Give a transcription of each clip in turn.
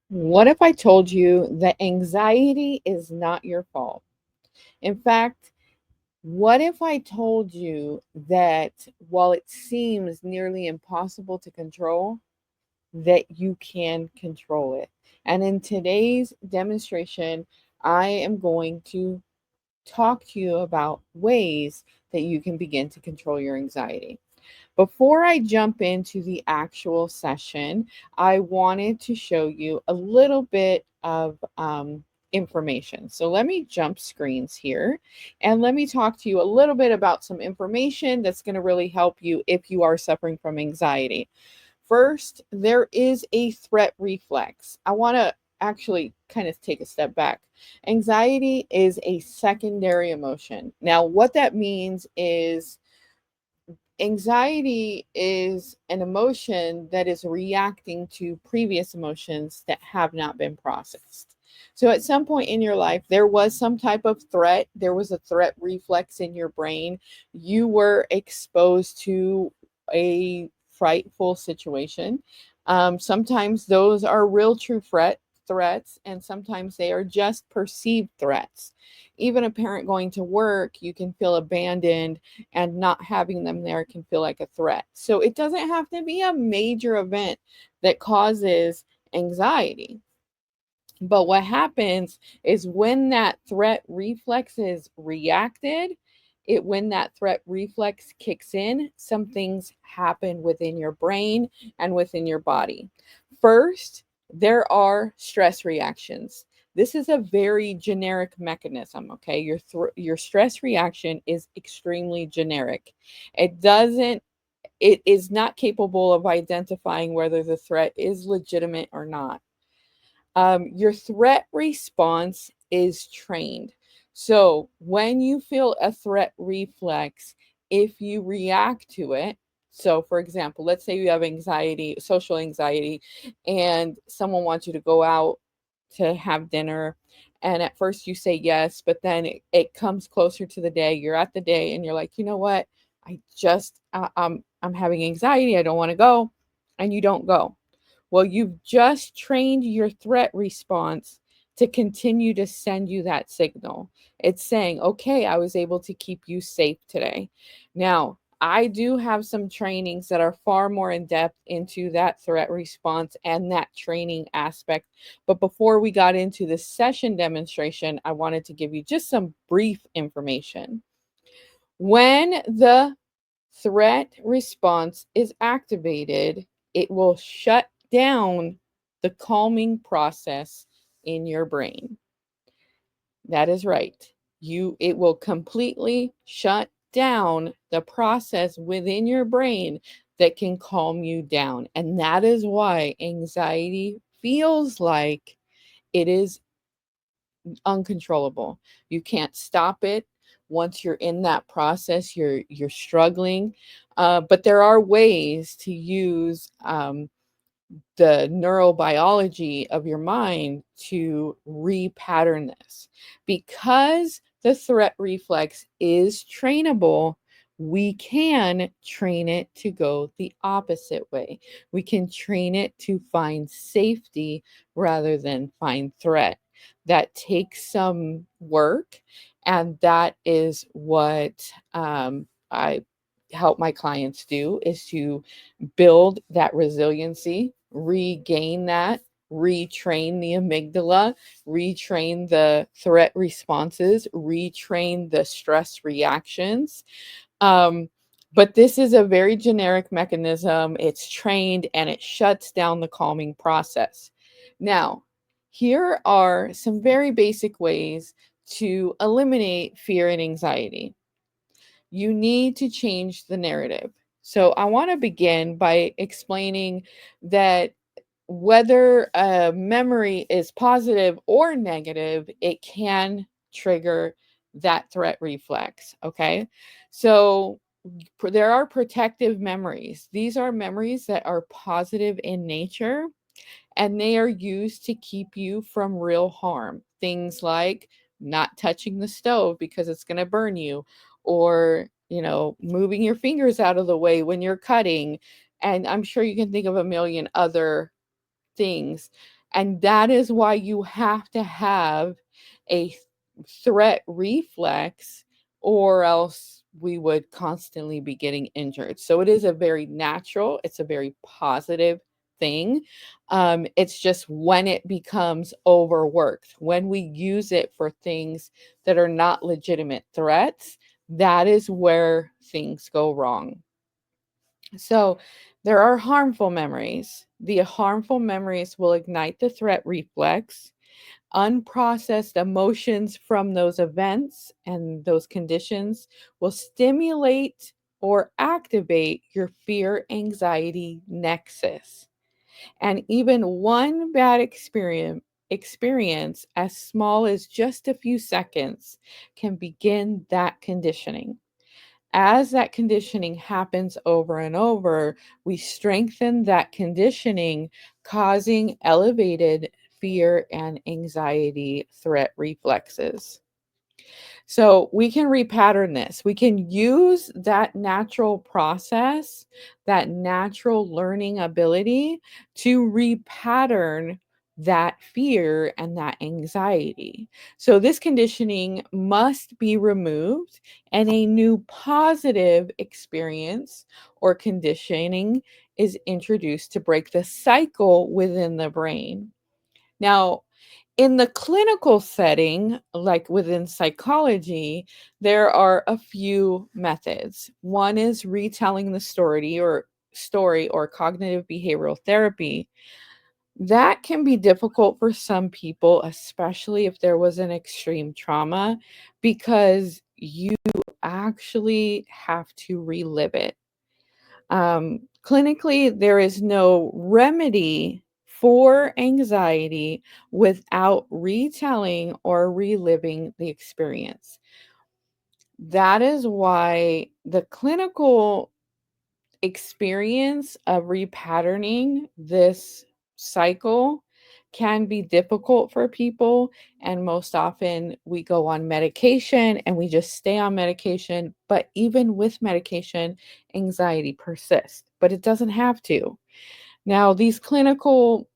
What if I told you that anxiety is not your fault? In fact, what if I told you that while it seems nearly impossible to control, that you can control it? And in today's demonstration, I am going to talk to you about ways that you can begin to control your anxiety. Before I jump into the actual session, I wanted to show you a little bit of information. So let me jump screens here and let me talk to you a little bit about some information that's going to really help you if you are suffering from anxiety. First, there is a threat reflex. I want to actually kind of take a step back. Anxiety is a secondary emotion. Now, what that means is anxiety is an emotion that is reacting to previous emotions that have not been processed. So, at some point in your life, there was some type of threat, there was a threat reflex in your brain. You were exposed to a frightful situation. Sometimes those are real, true threats, and sometimes they are just perceived threats. Even a parent going to work, you can feel abandoned, and not having them there can feel like a threat. So it doesn't have to be a major event that causes anxiety. But what happens is when that threat reflex is reacted, when that threat reflex kicks in, some things happen within your brain and within your body. First, there are stress reactions. This is a very generic mechanism, okay? Your stress reaction is extremely generic. It doesn't it is not capable of identifying whether the threat is legitimate or not. Your threat response is trained. So when you feel a threat reflex, if you react to it, so for example, let's say you have anxiety, social anxiety, and someone wants you to go out to have dinner. And at first you say yes, but then it comes closer to the day. You're at the day and you're like, you know what? I'm having anxiety. I don't want to go. And you don't go. Well, you've just trained your threat response to continue to send you that signal. It's saying, okay, I was able to keep you safe today. Now, I do have some trainings that are far more in depth into that threat response and that training aspect. But before we got into the session demonstration, I wanted to give you just some brief information. When the threat response is activated, it will shut down the calming process in your brain. That is right. It will completely shut down the process within your brain that can calm you down. And that is why anxiety feels like it is uncontrollable. You can't stop it. Once you're in that process, you're struggling. But there are ways to use the neurobiology of your mind to repattern this. Because the threat reflex is trainable, we can train it to go the opposite way. We can train it to find safety rather than find threat. That takes some work, and that is what I help my clients do, is to build that resiliency, regain that, retrain the amygdala, retrain the threat responses, retrain the stress reactions. Um, but this is a very generic mechanism. It's trained and it shuts down the calming process. Now, here are some very basic ways to eliminate fear and anxiety. You need to change the narrative. So, I want to begin by explaining that whether a memory is positive or negative, it can trigger that threat reflex. Okay. So, there are protective memories. These are memories that are positive in nature and they are used to keep you from real harm. Things like not touching the stove because it's going to burn you, or, moving your fingers out of the way when you're cutting. And I'm sure you can think of a million other things. And that is why you have to have a threat reflex, or else we would constantly be getting injured. So it is a very natural, it's a very positive thing. It's just when it becomes overworked, when we use it for things that are not legitimate threats, that is where things go wrong. So there are harmful memories. The harmful memories will ignite the threat reflex. Unprocessed emotions from those events and those conditions will stimulate or activate your fear anxiety nexus. And even one bad experience as small as just a few seconds can begin that conditioning. As that conditioning happens over and over, we strengthen that conditioning, causing elevated fear and anxiety threat reflexes. So we can repattern this. We can use that natural process, that natural learning ability to repattern that fear and that anxiety. So this conditioning must be removed and a new positive experience or conditioning is introduced to break the cycle within the brain. Now, in the clinical setting, like within psychology, there are a few methods. One is retelling the story or cognitive behavioral therapy. That can be difficult for some people, especially if there was an extreme trauma, because you actually have to relive it. Clinically, there is no remedy for anxiety without retelling or reliving the experience. That is why the clinical experience of repatterning this cycle can be difficult for people. And most often we go on medication and we just stay on medication. But even with medication, anxiety persists, but it doesn't have to. Now, these clinical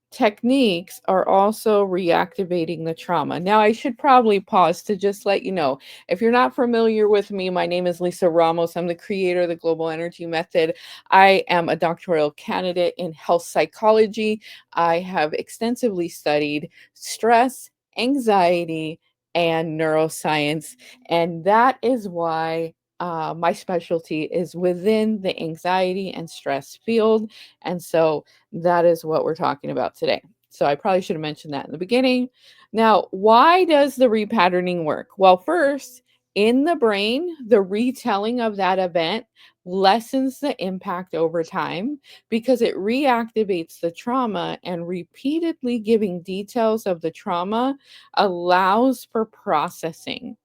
techniques are also reactivating the trauma. Now, I should probably pause to just let you know, if you're not familiar with me, my name is Lisa Ramos. I'm the creator of the Global Energy Method. I am a doctoral candidate in health psychology. I have extensively studied stress, anxiety, and neuroscience. And that is why my specialty is within the anxiety and stress field. And so that is what we're talking about today. So I probably should have mentioned that in the beginning. Now, why does the repatterning work? Well, first, in the brain, the retelling of that event lessens the impact over time because it reactivates the trauma, and repeatedly giving details of the trauma allows for processing.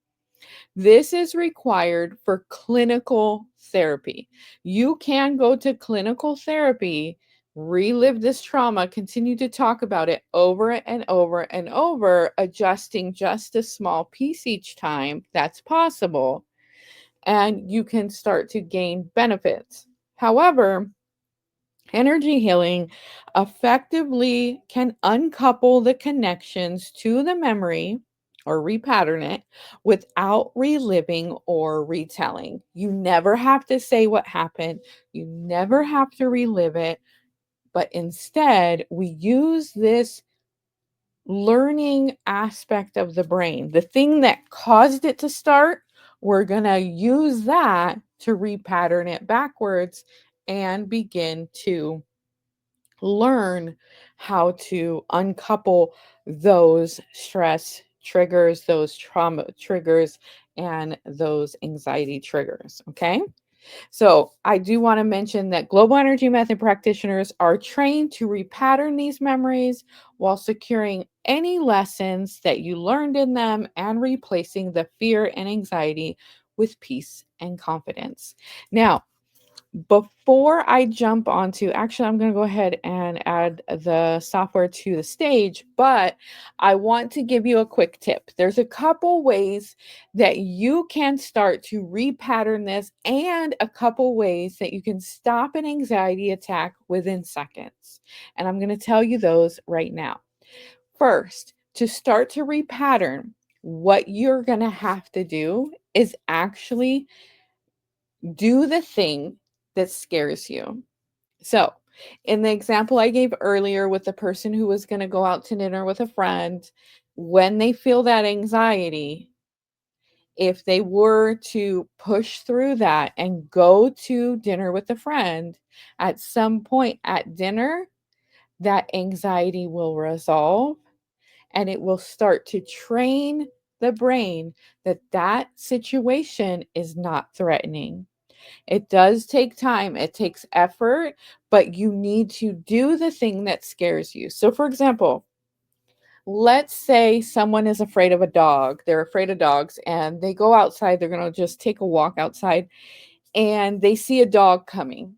This is required for clinical therapy. You can go to clinical therapy, relive this trauma, continue to talk about it over and over and over, adjusting just a small piece each time. That's possible. And you can start to gain benefits. However, energy healing effectively can uncouple the connections to the memory or repattern it without reliving or retelling. You never have to say what happened, you never have to relive it, but instead, we use this learning aspect of the brain, the thing that caused it to start. We're going to use that to repattern it backwards and begin to learn how to uncouple those stress triggers, those trauma triggers, and those anxiety triggers. Okay. So, I do want to mention that global energy method practitioners are trained to repattern these memories while securing any lessons that you learned in them and replacing the fear and anxiety with peace and confidence. Now, Before I jump onto, actually, I'm going to go ahead and add the software to the stage, but I want to give you a quick tip. There's a couple ways that you can start to repattern this, and a couple ways that you can stop an anxiety attack within seconds. And I'm going to tell you those right now. First, to start to repattern, what you're going to have to do is actually do the thing that scares you. So, in the example I gave earlier with the person who was going to go out to dinner with a friend, when they feel that anxiety, if they were to push through that and go to dinner with a friend, at some point at dinner, that anxiety will resolve, and it will start to train the brain that that situation is not threatening. It does take time, it takes effort, but you need to do the thing that scares you. So, for example, let's say someone is afraid of a dog. They're afraid of dogs and they go outside. They're going to just take a walk outside and they see a dog coming.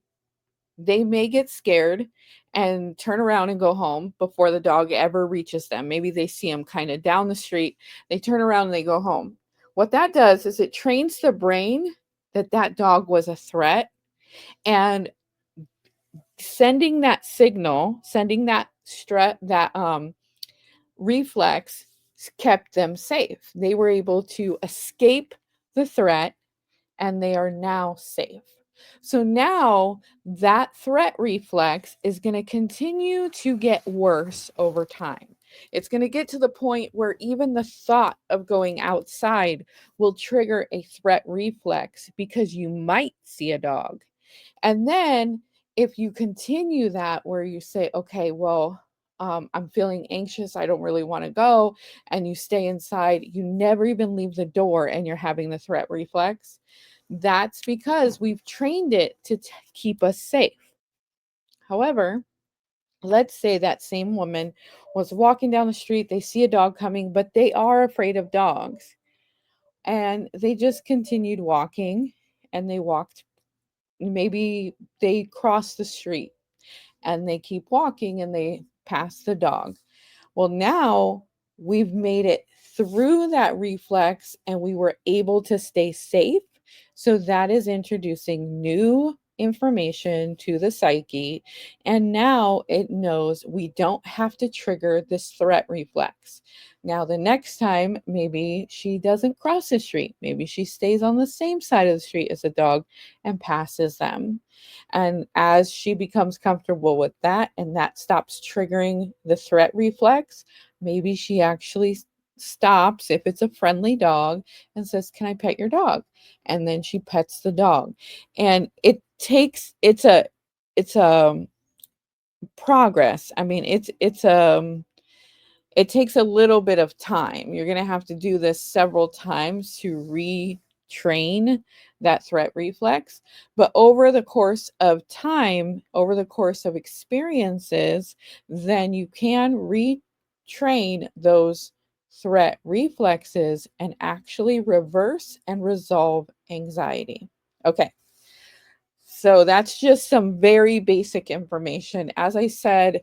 They may get scared and turn around and go home before the dog ever reaches them. Maybe they see him kind of down the street. They turn around and they go home. What that does is it trains the brain that that dog was a threat, and sending that signal, sending that reflex kept them safe. They were able to escape the threat and they are now safe. So now that threat reflex is going to continue to get worse over time. It's going to get to the point where even the thought of going outside will trigger a threat reflex because you might see a dog. And then if you continue that where you say, okay, well, I'm feeling anxious, I don't really want to go, and you stay inside, you never even leave the door, and you're having the threat reflex, that's because we've trained it to keep us safe. However, let's say that same woman was walking down the street, they see a dog coming, but they are afraid of dogs. And they just continued walking, and they walked, maybe they crossed the street and they keep walking and they pass the dog. Well, now we've made it through that reflex and we were able to stay safe. So that is introducing new information to the psyche. And now it knows we don't have to trigger this threat reflex. Now, the next time, maybe she doesn't cross the street. Maybe she stays on the same side of the street as the dog and passes them. And as she becomes comfortable with that and that stops triggering the threat reflex, maybe she actually stops if it's a friendly dog and says, "Can I pet your dog?" And then she pets the dog. And it's a progress. I mean, it takes a little bit of time. You're going to have to do this several times to retrain that threat reflex. But over the course of time, over the course of experiences, then you can retrain those threat reflexes and actually reverse and resolve anxiety. Okay. So that's just some very basic information. As I said,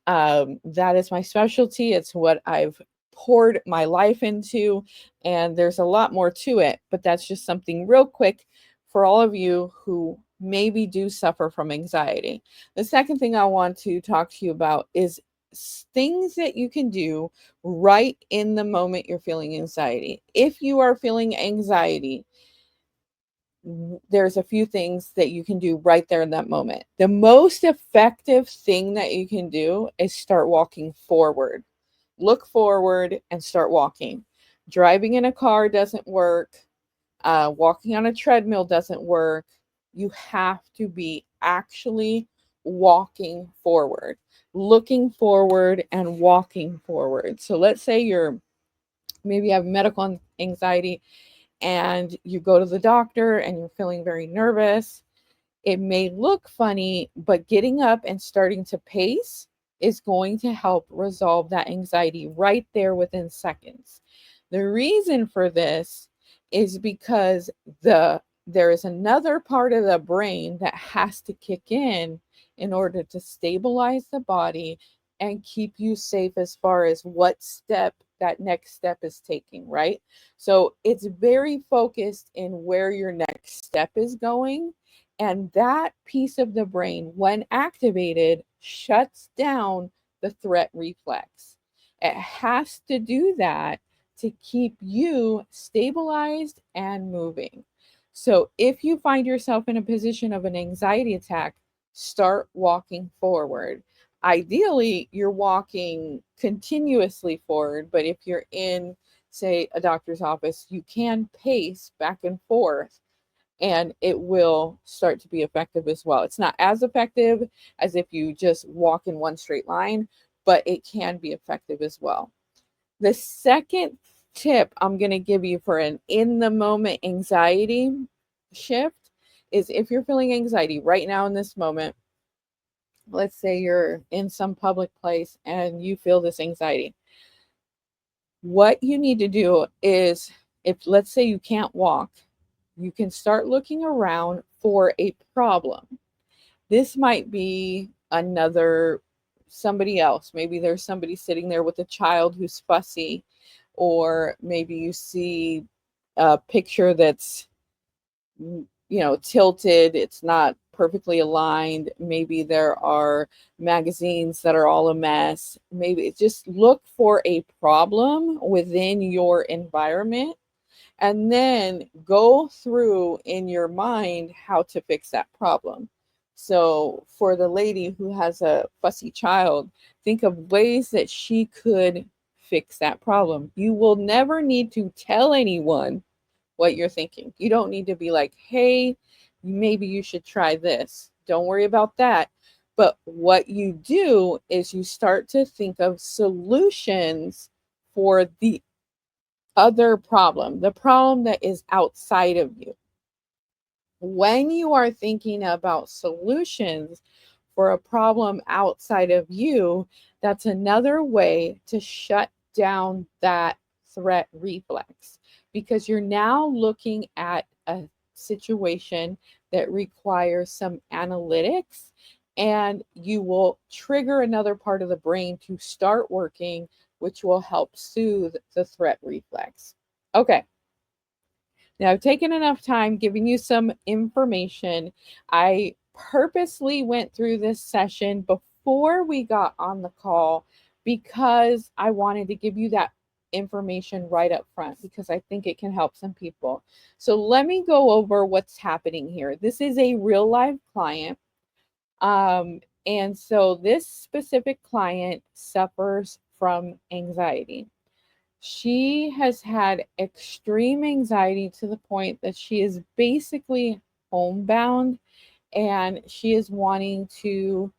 that is my specialty. It's what I've poured my life into, and there's a lot more to it, but that's just something real quick for all of you who maybe do suffer from anxiety. The second thing I want to talk to you about is things that you can do right in the moment you're feeling anxiety. If you are feeling anxiety, there's a few things that you can do right there in that moment. The most effective thing that you can do is start walking forward. Look forward and start walking. Driving in a car doesn't work. Walking on a treadmill doesn't work. You have to be actually walking forward, looking forward and walking forward. So let's say maybe you have medical anxiety and you go to the doctor and you're feeling very nervous. It may look funny, but getting up and starting to pace is going to help resolve that anxiety right there within seconds. The reason for this is because the there is another part of the brain that has to kick in order to stabilize the body and keep you safe as far as what step that next step is taking, right? So it's very focused in where your next step is going. And that piece of the brain, when activated, shuts down the threat reflex. It has to do that to keep you stabilized and moving. So if you find yourself in a position of an anxiety attack, start walking forward. Ideally, you're walking continuously forward, but if you're in, say, a doctor's office, you can pace back and forth and it will start to be effective as well. It's not as effective as if you just walk in one straight line, but it can be effective as well. The second tip I'm going to give you for an in the moment anxiety shift is if you're feeling anxiety right now in this moment, let's say you're in some public place and you feel this anxiety. What you need to do is, if let's say you can't walk, you can start looking around for a problem. This might be another somebody else. Maybe there's somebody sitting there with a child who's fussy, or maybe you see a picture that's tilted, it's not perfectly aligned. Maybe there are magazines that are all a mess. Maybe just look for a problem within your environment and then go through in your mind how to fix that problem. So for the lady who has a fussy child, think of ways that she could fix that problem. You will never need to tell anyone what you're thinking. You don't need to be like, hey, maybe you should try this. Don't worry about that. But what you do is you start to think of solutions for the other problem, the problem that is outside of you. When you are thinking about solutions for a problem outside of you, that's another way to shut down that threat reflex, because you're now looking at a situation that requires some analytics, and you will trigger another part of the brain to start working, which will help soothe the threat reflex. Okay. Now, I've taken enough time giving you some information. I purposely went through this session before we got on the call because I wanted to give you that information right up front, because I think it can help some people. So let me go over what's happening here. This is a real life client. And so this specific client suffers from anxiety. She has had extreme anxiety to the point that she is basically homebound, and she is wanting to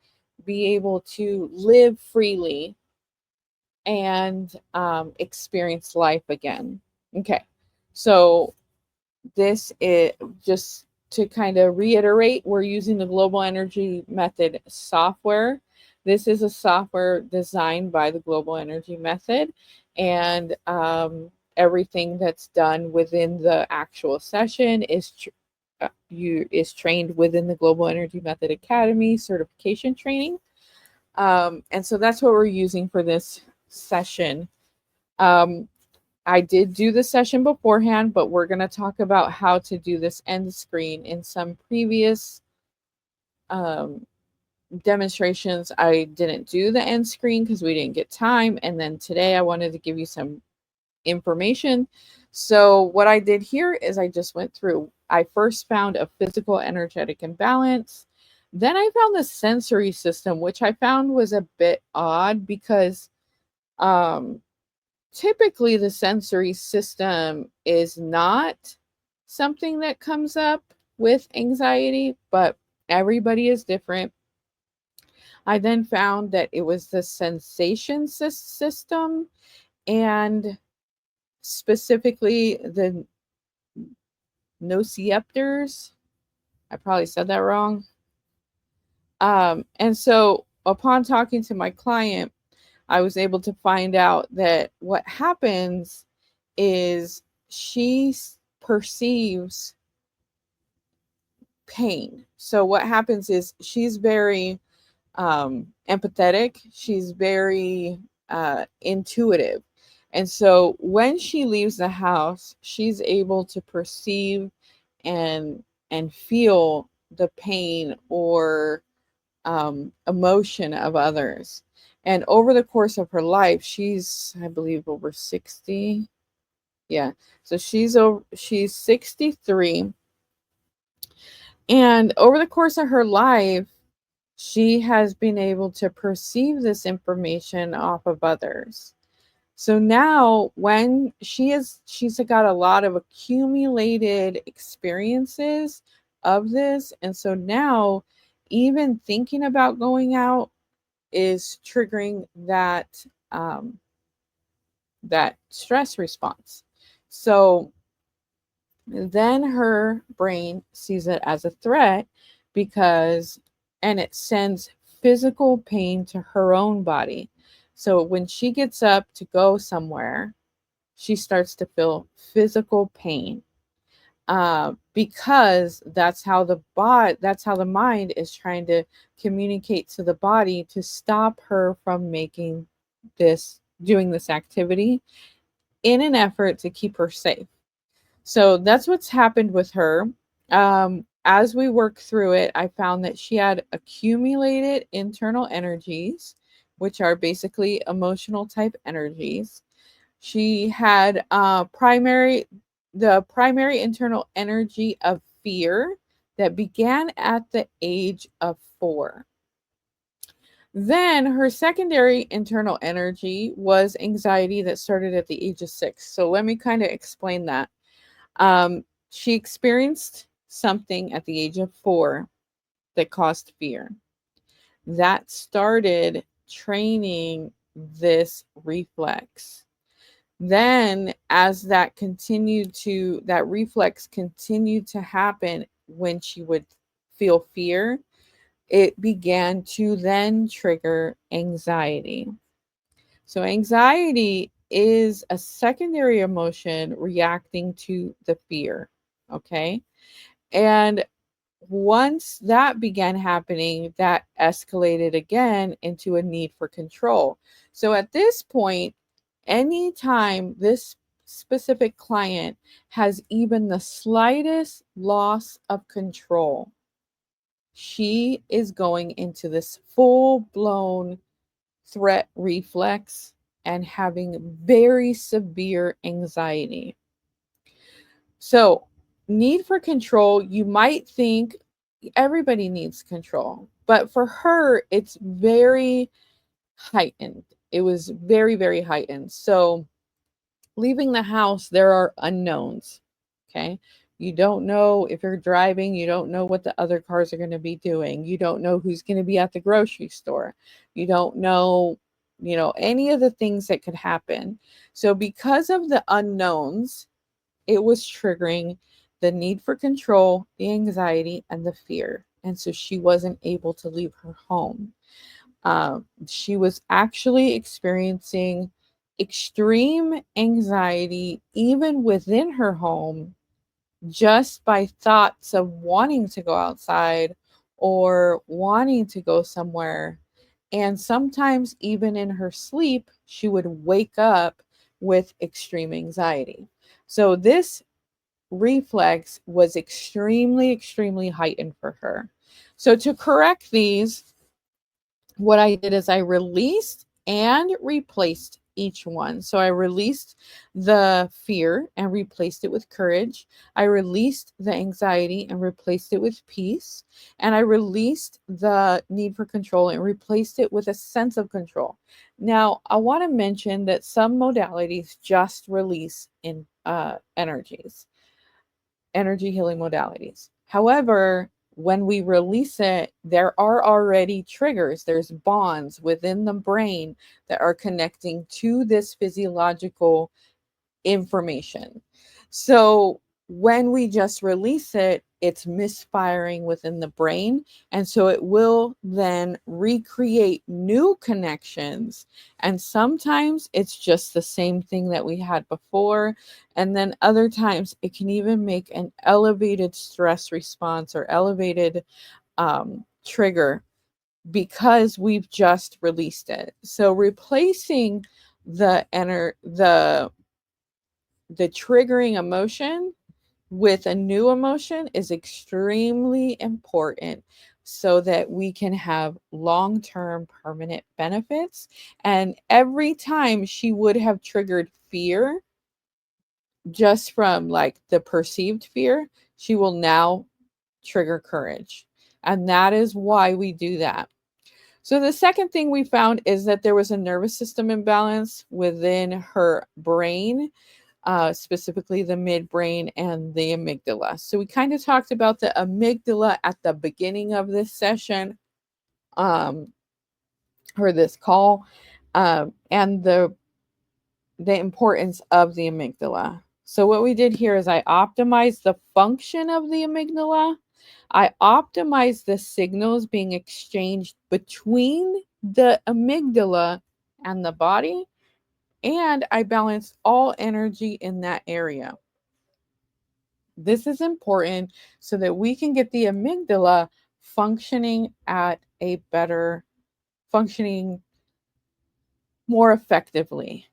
be able to live freely and experience life again. Okay, so this is just to kind of reiterate, we're using the Global Energy Method software. This is a software designed by the Global Energy Method, and everything that's done within the actual session is trained within the Global Energy Method Academy certification training. And so that's what we're using for this session. I did do the session beforehand, but we're going to talk about how to do this end screen. In some previous demonstrations, I didn't do the end screen because we didn't get time. And then today I wanted to give you some information. So what I did here is I just went through. I first found a physical energetic imbalance. Then I found the sensory system, which I found was a bit odd because typically the sensory system is not something that comes up with anxiety, but everybody is different. I then found that it was the sensation system, and specifically the nociceptors. I probably said that wrong. And so upon talking to my client, I was able to find out that what happens is she perceives pain. So what happens is she's very empathetic. She's very intuitive. And so when she leaves the house, she's able to perceive and feel the pain or emotion of others. And over the course of her life, she's, I believe, over 60. Yeah. So she's 63. And over the course of her life, she has been able to perceive this information off of others. So now when she's got a lot of accumulated experiences of this. And so now even thinking about going out is triggering um, that stress response. So then her brain sees it as a threat because, and it sends physical pain to her own body. So when she gets up to go somewhere, she starts to feel physical pain, because that's how the mind is trying to communicate to the body to stop her from doing this activity in an effort to keep her safe. So that's what's happened with her. As we work through it, I found that she had accumulated internal energies, which are basically emotional type energies. She had the primary internal energy of fear that began at the age of 4. Then her secondary internal energy was anxiety that started at the age of 6. So let me kind of explain that. She experienced something at the age of 4 that caused fear. That started training this reflex. Then, as that reflex continued to happen when she would feel fear, it began to then trigger anxiety. So, anxiety is a secondary emotion reacting to the fear. Okay. And once that began happening, that escalated again into a need for control. So, at this point, anytime this specific client has even the slightest loss of control, she is going into this full blown threat reflex and having very severe anxiety. So, need for control, you might think everybody needs control, but for her, it's very heightened. It was very, very heightened. So, leaving the house, there are unknowns. Okay. You don't know if you're driving, you don't know what the other cars are going to be doing. You don't know who's going to be at the grocery store. You don't know, any of the things that could happen. So, because of the unknowns, it was triggering the need for control, the anxiety, and the fear. And so she wasn't able to leave her home. She was actually experiencing extreme anxiety even within her home just by thoughts of wanting to go outside or wanting to go somewhere. And sometimes, even in her sleep, she would wake up with extreme anxiety. So, this reflex was extremely, extremely heightened for her. So, to correct these, what I did is I released and replaced each one. So I released the fear and replaced it with courage. I released the anxiety and replaced it with peace. And I released the need for control and replaced it with a sense of control. Now, I want to mention that some modalities just release in energy healing modalities. However, when we release it, there are already triggers. There's bonds within the brain that are connecting to this physiological information. So when we just release it, it's misfiring within the brain. And so it will then recreate new connections. And sometimes it's just the same thing that we had before. And then other times it can even make an elevated stress response or elevated trigger because we've just released it. So replacing the triggering emotion with a new emotion is extremely important so that we can have long-term permanent benefits. And every time she would have triggered fear just from like the perceived fear, she will now trigger courage. And that is why we do that. So the second thing we found is that there was a nervous system imbalance within her brain, specifically the midbrain and the amygdala. So we kind of talked about the amygdala at the beginning of this session, or this call, and the importance of the amygdala. So what we did here is I optimized the function of the amygdala. I optimized the signals being exchanged between the amygdala and the body, and I balanced all energy in that area. This is important so that we can get the amygdala functioning at a better, functioning more effectively.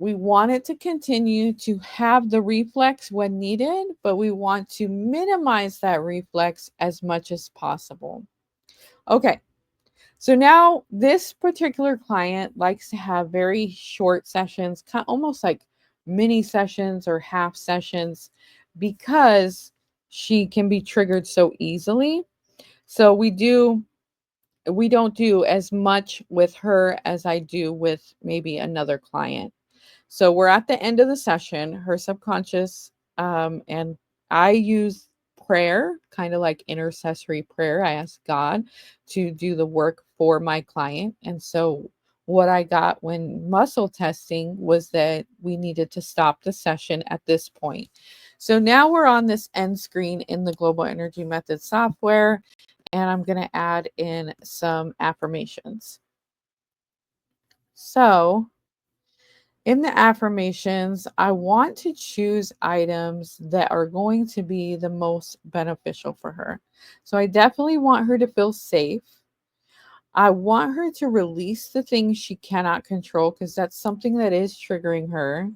We want it to continue to have the reflex when needed, but we want to minimize that reflex as much as possible. Okay, so now this particular client likes to have very short sessions, almost like mini sessions or half sessions, because she can be triggered so easily. So we don't do as much with her as I do with maybe another client. So we're at the end of the session, her subconscious, and I use prayer, kind of like intercessory prayer. I ask God to do the work for my client. And so what I got when muscle testing was that we needed to stop the session at this point. So now we're on this end screen in the Global Energy Method software, and I'm going to add in some affirmations. So in the affirmations, I want to choose items that are going to be the most beneficial for her. So I definitely want her to feel safe. I want her to release the things she cannot control because that's something that is triggering her.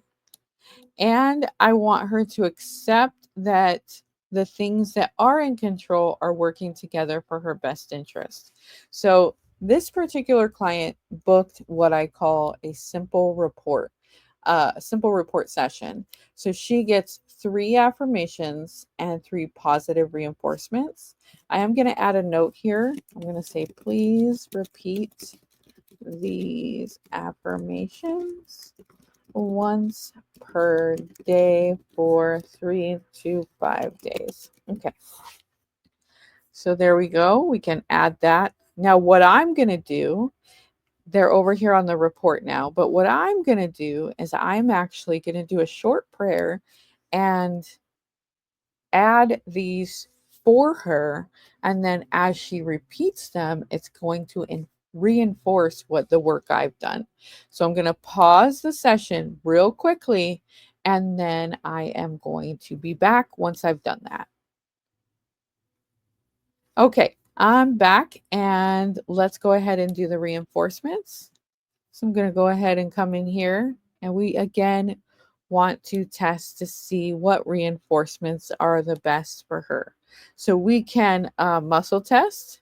And I want her to accept that the things that are in control are working together for her best interest. So this particular client booked what I call a simple report session. So she gets 3 affirmations and 3 positive reinforcements. I am going to add a note here. I'm going to say, please repeat these affirmations once per day for 3 to 5 days. Okay. So there we go. We can add that. Now, what I'm going to do, they're over here on the report now, but what I'm going to do is I'm actually going to do a short prayer and add these for her. And then as she repeats them, it's going to reinforce what the work I've done. So I'm going to pause the session real quickly, and then I am going to be back once I've done that. Okay, I'm back, and let's go ahead and do the reinforcements. So I'm going to go ahead and come in here, and we again want to test to see what reinforcements are the best for her. So we can muscle test.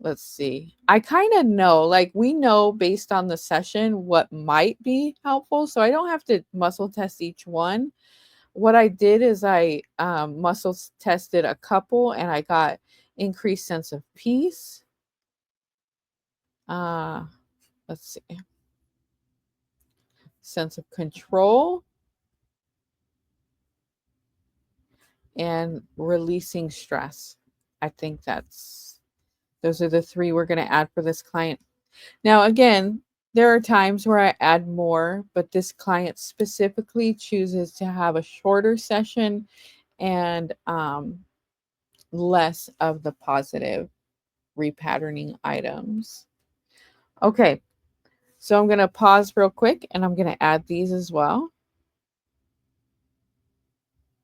Let's see. I kind of know, like we know based on the session what might be helpful. So I don't have to muscle test each one. What I did is I muscle tested a couple and I got increased sense of peace. Let's see. Sense of control and releasing stress. I think those are the 3 we're going to add for this client. Now, again, there are times where I add more, but this client specifically chooses to have a shorter session and less of the positive repatterning items. Okay, so I'm going to pause real quick and I'm going to add these as well.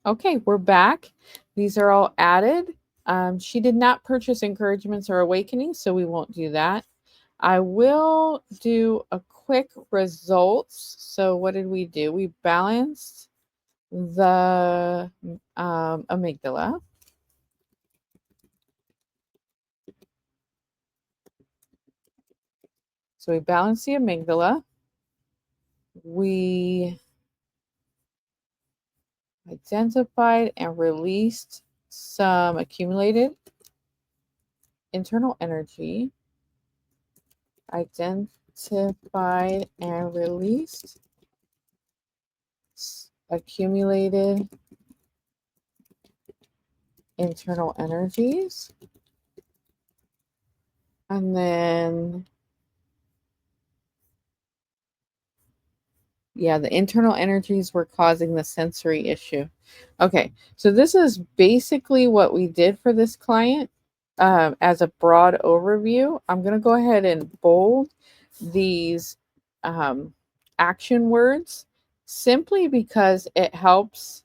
Okay, we're back. These are all added. She did not purchase encouragements or awakenings, so we won't do that. I will do a quick results. So what did we do? We balanced the amygdala. So we balanced the amygdala. We identified and released some accumulated internal energy. Identified and released accumulated internal energies. And then, yeah, the internal energies were causing the sensory issue. Okay, so this is basically what we did for this client. As a broad overview, I'm going to go ahead and bold these action words simply because it helps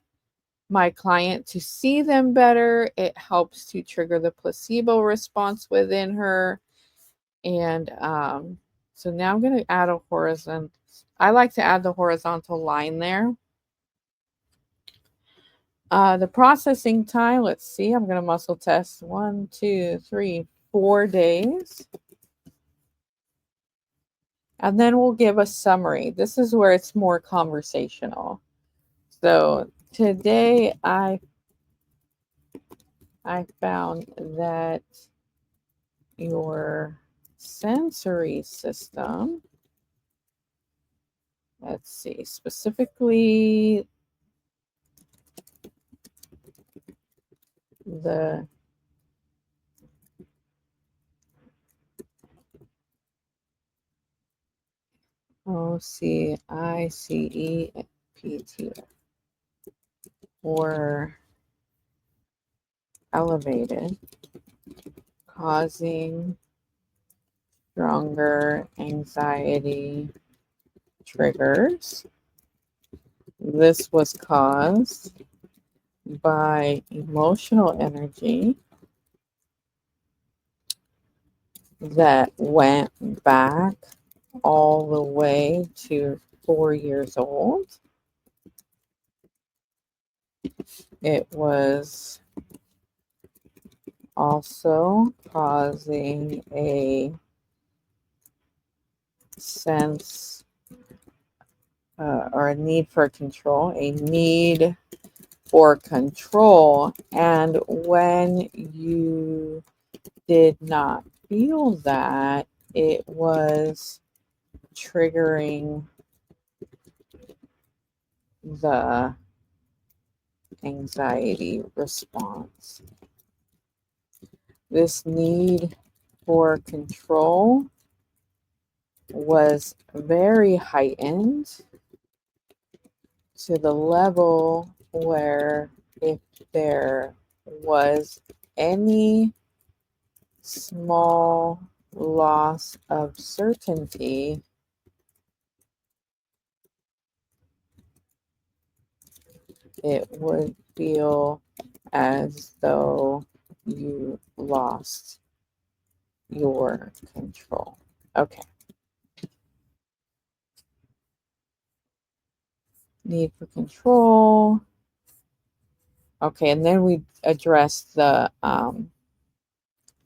my client to see them better. It helps to trigger the placebo response within her. And so now I'm going to add a horizontal. I like to add the horizontal line there. The processing time, let's see, I'm going to muscle test 1, 2, 3, 4 days. And then we'll give a summary. This is where it's more conversational. So today I found that your sensory system, let's see, specifically the OCICEPT were elevated, causing stronger anxiety triggers. This was caused by emotional energy that went back all the way to 4 years old. It was also causing a sense or a need for control, And when you did not feel that, it was triggering the anxiety response. This need for control was very heightened to the level where if there was any small loss of certainty, it would feel as though you lost your control. Okay. Need for control. Okay, and then we address the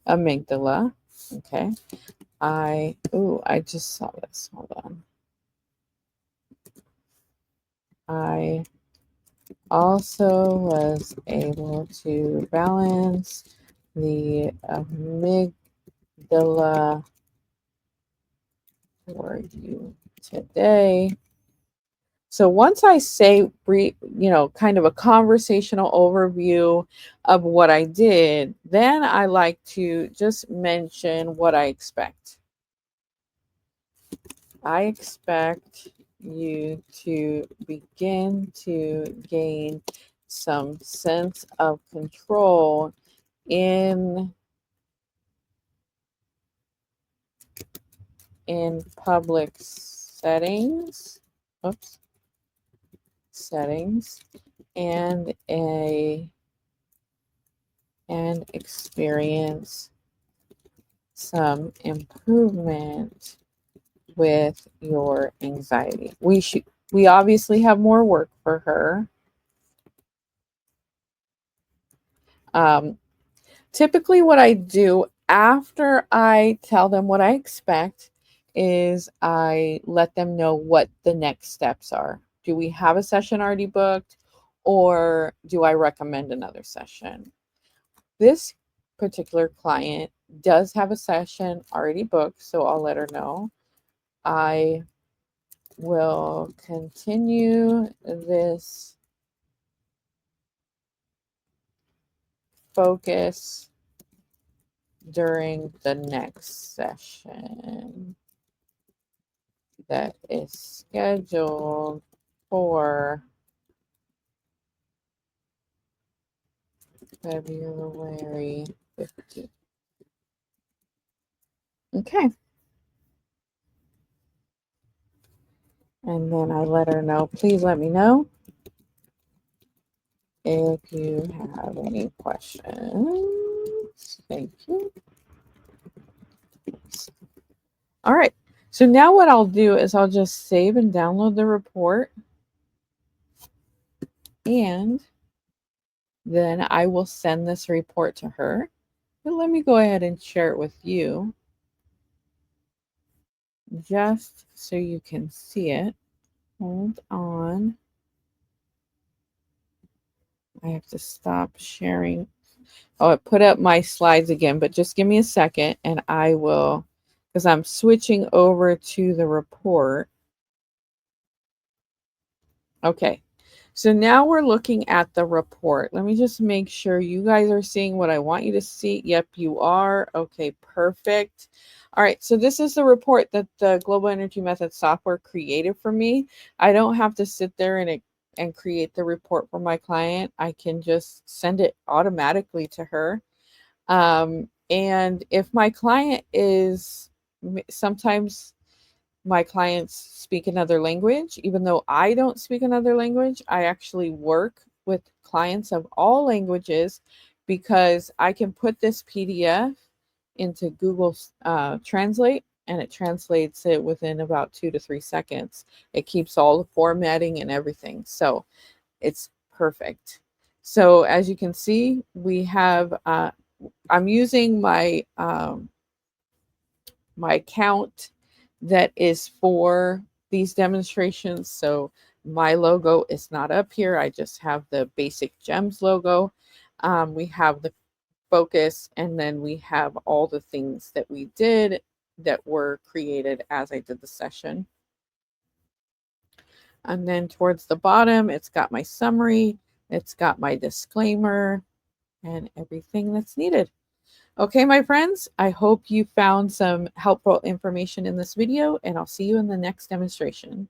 amygdala. Okay. I just saw this. Hold on. I also was able to balance the amygdala for you today. So once I say, kind of a conversational overview of what I did, then I like to just mention what I expect. I expect you to begin to gain some sense of control in public settings. Oops. Settings and experience some improvement with your anxiety. We obviously have more work for her. Typically what I do after I tell them what I expect is I let them know what the next steps are. Do we have a session already booked, or do I recommend another session? This particular client does have a session already booked, so I'll let her know. I will continue this focus during the next session that is scheduled for February 15th. Okay. And then I let her know, please let me know if you have any questions. Thank you. All right. So now what I'll do is I'll just save and download the report. And then I will send this report to her. But let me go ahead and share it with you, just so you can see it. Hold on. I have to stop sharing. Oh, it put up my slides again, but just give me a second and I will, because I'm switching over to the report. Okay, so now we're looking at the report. Let me just make sure you guys are seeing what I want you to see. Yep, you are. Okay, perfect. All right, so this is the report that the Global Energy Method software created for me. I don't have to sit there and create the report for my client. I can just send it automatically to her. And if my client is, sometimes my clients speak another language. Even though I don't speak another language, I actually work with clients of all languages because I can put this PDF into Google Translate, and it translates it within about 2 to 3 seconds. It keeps all the formatting and everything. So it's perfect. So as you can see, we have, I'm using my my account that is for these demonstrations. So my logo is not up here. I just have the basic GEMS logo. We have the focus, and then we have all the things that we did that were created as I did the session. And then towards the bottom, it's got my summary, it's got my disclaimer, and everything that's needed. Okay, my friends, I hope you found some helpful information in this video, and I'll see you in the next demonstration.